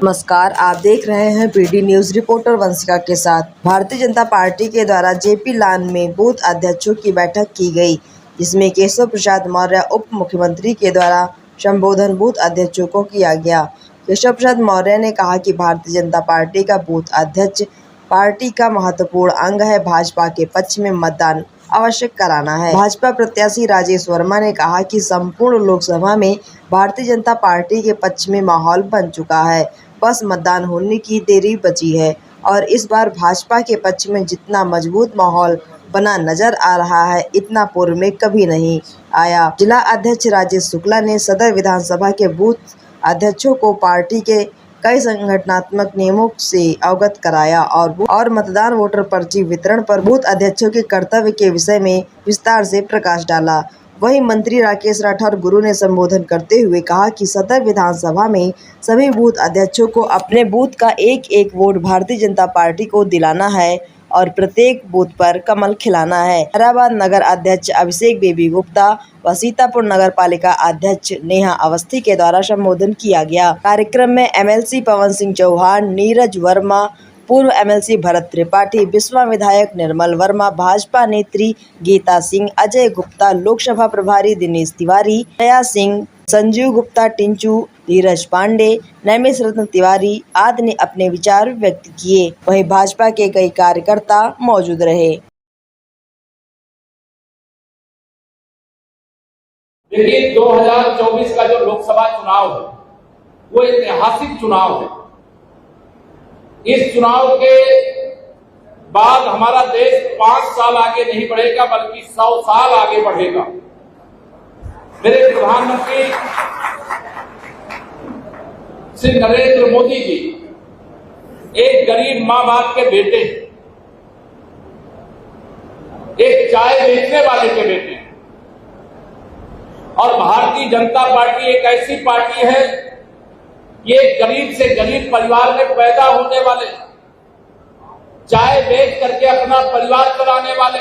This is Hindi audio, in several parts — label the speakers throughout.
Speaker 1: नमस्कार, आप देख रहे हैं पीडी न्यूज। रिपोर्टर वंशिका के साथ। भारतीय जनता पार्टी के द्वारा जेपी लान में बूथ अध्यक्षों की बैठक की गई, जिसमें केशव प्रसाद मौर्य उप मुख्यमंत्री के द्वारा संबोधन बूथ अध्यक्षों को किया गया। केशव प्रसाद मौर्य ने कहा कि भारतीय जनता पार्टी का बूथ अध्यक्ष पार्टी का महत्वपूर्ण अंग है। भाजपा के पक्ष में मतदान अवश्य कराना है। भाजपा प्रत्याशी राजेश वर्मा ने कहा कि संपूर्ण लोकसभा में भारतीय जनता पार्टी के पक्ष में माहौल बन चुका है, बस मतदान होने की देरी बची है और इस बार भाजपा के पक्ष में जितना मजबूत माहौल बना नजर आ रहा है, इतना पूर्व में कभी नहीं आया। जिला अध्यक्ष राजेश शुक्ला ने सदर विधानसभा के बूथ अध्यक्षों को पार्टी के कई संगठनात्मक नियमों से अवगत कराया और मतदान वोटर पर्ची वितरण पर बूथ अध्यक्षों के कर्तव्य के विषय में विस्तार से प्रकाश डाला। वहीं मंत्री राकेश राठौर गुरु ने संबोधन करते हुए कहा कि सदर विधानसभा में सभी बूथ अध्यक्षों को अपने बूथ का एक एक वोट भारतीय जनता पार्टी को दिलाना है और प्रत्येक बूथ पर कमल खिलाना है। हैदराबाद नगर अध्यक्ष अभिषेक बेबी गुप्ता व सीतापुर नगर पालिका अध्यक्ष नेहा अवस्थी के द्वारा संबोधन किया गया। कार्यक्रम में एमएलसी पवन सिंह चौहान, नीरज वर्मा, पूर्व एमएलसी भरत त्रिपाठी, बिस्वा विधायक निर्मल वर्मा, भाजपा नेत्री गीता सिंह, अजय गुप्ता, लोकसभा प्रभारी दिनेश तिवारी, दया सिंह, संजीव गुप्ता, टिंचू, धीरज पांडे, नैमिष रत्न तिवारी आदि ने अपने विचार व्यक्त किए। वहीं भाजपा के कई कार्यकर्ता मौजूद रहे।
Speaker 2: देखिए, 2024 का जो लोकसभा चुनाव है वो ऐतिहासिक चुनाव है। इस चुनाव के बाद हमारा देश 5 साल आगे नहीं बढ़ेगा बल्कि 100 साल आगे बढ़ेगा। मेरे प्रधानमंत्री श्री नरेंद्र मोदी जी एक गरीब मां बाप के बेटे, एक चाय बेचने वाले के बेटे, और भारतीय जनता पार्टी एक ऐसी पार्टी है, ये गरीब से गरीब परिवार में पैदा होने वाले, चाय बेच करके अपना परिवार चलाने वाले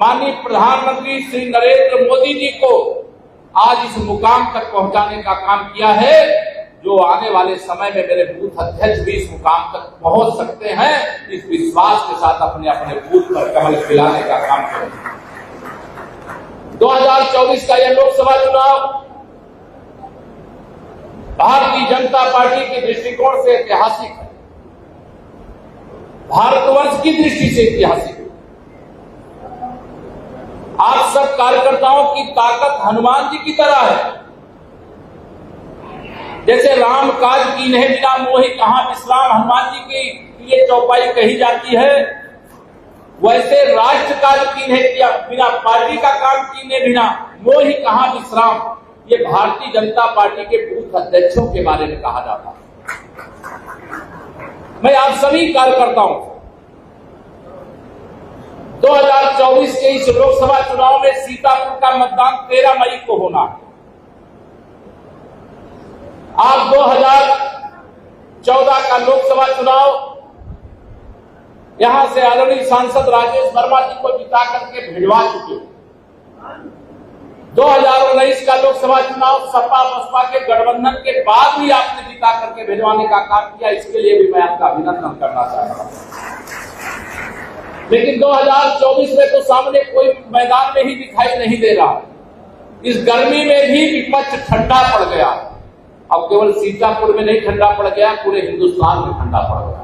Speaker 2: माननीय प्रधानमंत्री श्री नरेंद्र मोदी जी को आज इस मुकाम तक पहुंचाने का काम किया है, जो आने वाले समय में मेरे बूथ अध्यक्ष भी इस मुकाम तक पहुंच सकते हैं। इस विश्वास के साथ अपने अपने बूथ पर कमल खिलाने का काम करेंगे। 2024 का यह लोकसभा चुनाव भारतीय जनता पार्टी के दृष्टिकोण से ऐतिहासिक है, भारतवर्ष की दृष्टि से ऐतिहासिक है। आप सब कार्यकर्ताओं की ताकत हनुमान जी की तरह है। जैसे राम काज कीन्हे बिना मोहि कहां विश्राम, हनुमान जी की ये चौपाई कही जाती है, वैसे राष्ट्र काज कीन्हे बिना, पार्टी का काम कीन्हे बिना मोहि कहां विश्राम, ये भारतीय जनता पार्टी के बूथ अध्यक्षों के बारे में कहा जाता है। मैं आप सभी कार्यकर्ताओं को 2024 के इस लोकसभा चुनाव में सीतापुर का मतदान 13 मई को होना है। आप 2014 का लोकसभा चुनाव यहां से आदरणीय सांसद राजेश वर्मा जी को जिता करके भिजवा चुके हैं। 2019 का लोकसभा चुनाव सपा बसपा के गठबंधन के बाद भी आपने जिता करके भिजवाने का काम किया, इसके लिए भी मैं आपका अभिनंदन करना चाहता हूं। लेकिन 2024 में तो सामने कोई मैदान में ही दिखाई नहीं दे रहा। इस गर्मी में भी विपक्ष ठंडा पड़ गया। अब केवल सीतापुर में नहीं ठंडा पड़ गया, पूरे हिंदुस्तान में ठंडा पड़ गया।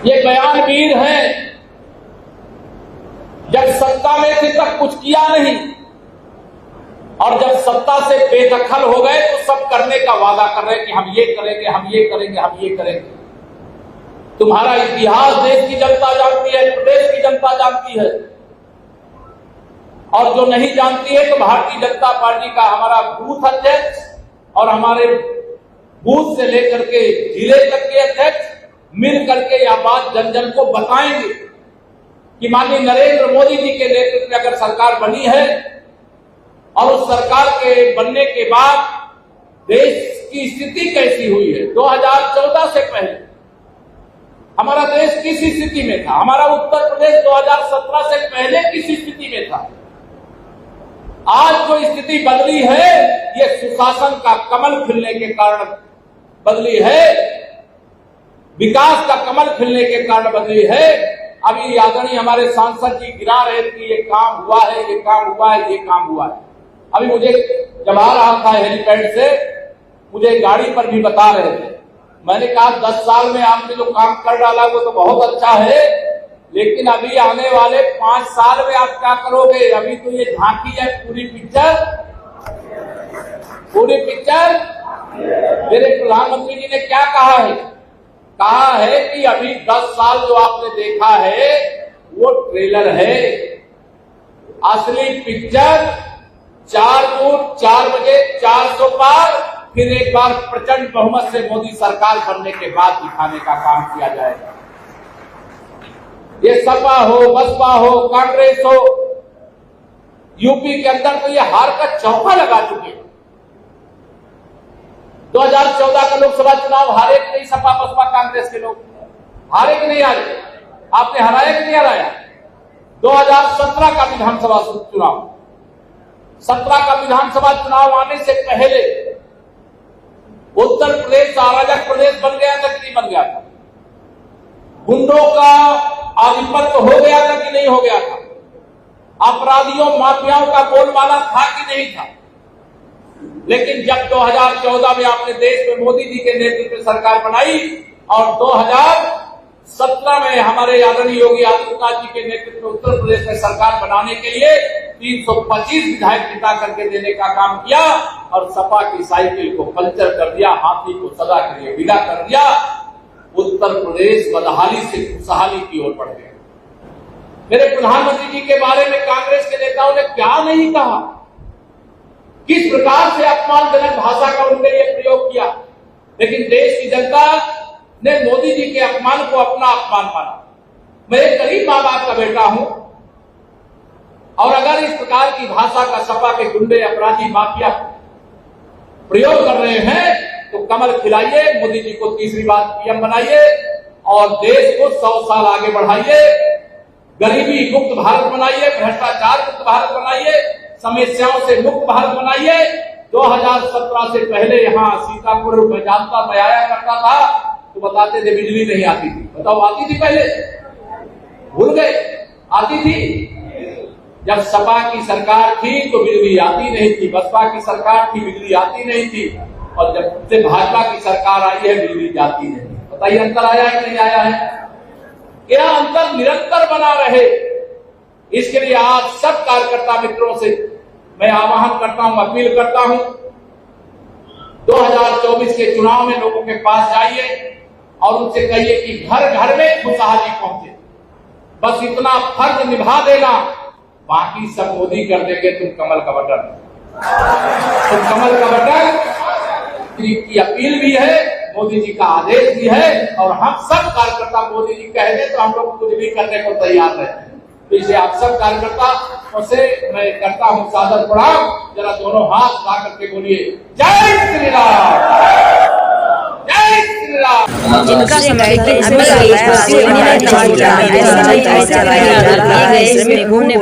Speaker 2: ये बयानवीर हैं, जब सत्ता में थे तब कुछ किया नहीं और जब सत्ता से बेदखल हो गए तो सब करने का वादा कर रहे हैं कि हम ये करेंगे, हम ये करेंगे, हम ये करेंगे। तुम्हारा इतिहास देश की जनता जानती है, प्रदेश की जनता जानती है, और जो नहीं जानती है तो भारतीय जनता पार्टी का हमारा बूथ अध्यक्ष और हमारे बूथ से लेकर के जिले तक के अध्यक्ष मिल करके यह बात जन जन को बताएंगे कि माननीय नरेंद्र मोदी जी के नेतृत्व में अगर सरकार बनी है और उस सरकार के बनने के बाद देश की स्थिति कैसी हुई है। 2014 से पहले हमारा देश किस स्थिति में था, हमारा उत्तर प्रदेश 2017 से पहले किस स्थिति में था। आज जो स्थिति बदली है ये सुशासन का कमल खिलने के कारण बदली है, विकास का कमल खिलने के कारण बदली है। अभी आदरणीय हमारे सांसद जी गिरा रहे थे कि ये काम हुआ है, ये काम हुआ है, ये काम हुआ है। अभी मुझे जब आ रहा था हेलीपैड से, मुझे गाड़ी पर भी बता रहे थे। मैंने कहा 10 साल में आपने जो काम कर डाला वो तो बहुत अच्छा है, लेकिन अभी आने वाले 5 साल में आप क्या करोगे? अभी तो ये झांकी है, पूरी पिक्चर मेरे प्रधानमंत्री जी ने क्या कहा है? कहा है कि अभी 10 साल जो आपने देखा है वो ट्रेलर है, असली पिक्चर 4 बजे 400 पार, फिर एक बार प्रचंड बहुमत से मोदी सरकार बनने के बाद दिखाने का काम किया जाएगा। ये सपा हो, बसपा हो, कांग्रेस हो, यूपी के अंदर तो ये हार का चौका लगा चुके हैं। 2014 का लोकसभा चुनाव हारे कि नहीं? सपा बसपा कांग्रेस के लोग हारे कि नहीं हारे? आपने हराया कि नहीं हराया? 2017 का विधानसभा चुनाव, 17 का विधानसभा चुनाव आने से पहले उत्तर प्रदेश अराजक प्रदेश बन गया था कि नहीं बन गया था? गुंडों का आधिपत्य हो गया था कि नहीं हो गया था? अपराधियों माफियाओं का बोलबाला था कि नहीं था? लेकिन जब 2014 में आपने देश में मोदी जी के नेतृत्व में सरकार बनाई और 2017 में हमारे आदरणीय योगी आदित्यनाथ जी के नेतृत्व में उत्तर प्रदेश में सरकार बनाने के लिए 325 विधायक जिता करके देने का काम किया और सपा की साइकिल को पंचर कर दिया, हाथी को सदा के लिए विदा कर दिया। उत्तर प्रदेश बदहाली से खुशहाली की ओर बढ़ गया। मेरे प्रधानमंत्री जी के बारे में कांग्रेस के नेताओं ने क्या नहीं कहा, किस प्रकार से अपमानजनक भाषा का उनके लिए प्रयोग किया, लेकिन देश की जनता ने मोदी जी के अपमान को अपना अपमान माना। मैं एक गरीब मां बाप का बेटा हूं और अगर इस प्रकार की भाषा का सपा के गुंडे अपराधी माफिया प्रयोग कर रहे हैं तो कमल खिलाइए, मोदी जी को तीसरी बार पीएम बनाइए और देश को 100 साल आगे बढ़ाइए, गरीबी मुक्त भारत बनाइए, भ्रष्टाचार मुक्त भारत बनाइए, समस्याओं से मुक्त भारत बनाइए। 2017 से पहले यहाँ सीतापुर में जानता मैं आया करता था तो बताते थे बिजली नहीं आती थी। बताओ आती थी पहले? भूल गए? आती थी। जब सपा की सरकार थी तो बिजली आती नहीं थी, बसपा की सरकार थी बिजली आती नहीं थी, और जब से भाजपा की सरकार आई है बिजली जाती नहीं। बताइए अंतर आया है कि नहीं आया है? क्या अंतर निरंतर बना रहे, इसके लिए आज सब कार्यकर्ता मित्रों से मैं आह्वान करता हूं, अपील करता हूं, 2024 के चुनाव में लोगों के पास जाइए और उनसे कहिए कि घर घर में खुशहाली पहुंचे। बस इतना फर्ज निभा देना, बाकी सब मोदी कर देंगे, तुम कमल का बटन की अपील भी है, मोदी जी का आदेश भी है और हम सब कार्यकर्ता मोदी जी कह दे तो हम लोग कुछ भी करने को तैयार रहते हैं। तो इसे आप सब कार्यकर्ता से मैं करता हूं सादर प्रणाम। जरा दोनों हाथ ला करके बोलिए जय श्री राम, जय श्री राम।
Speaker 3: जिनका समय घूमने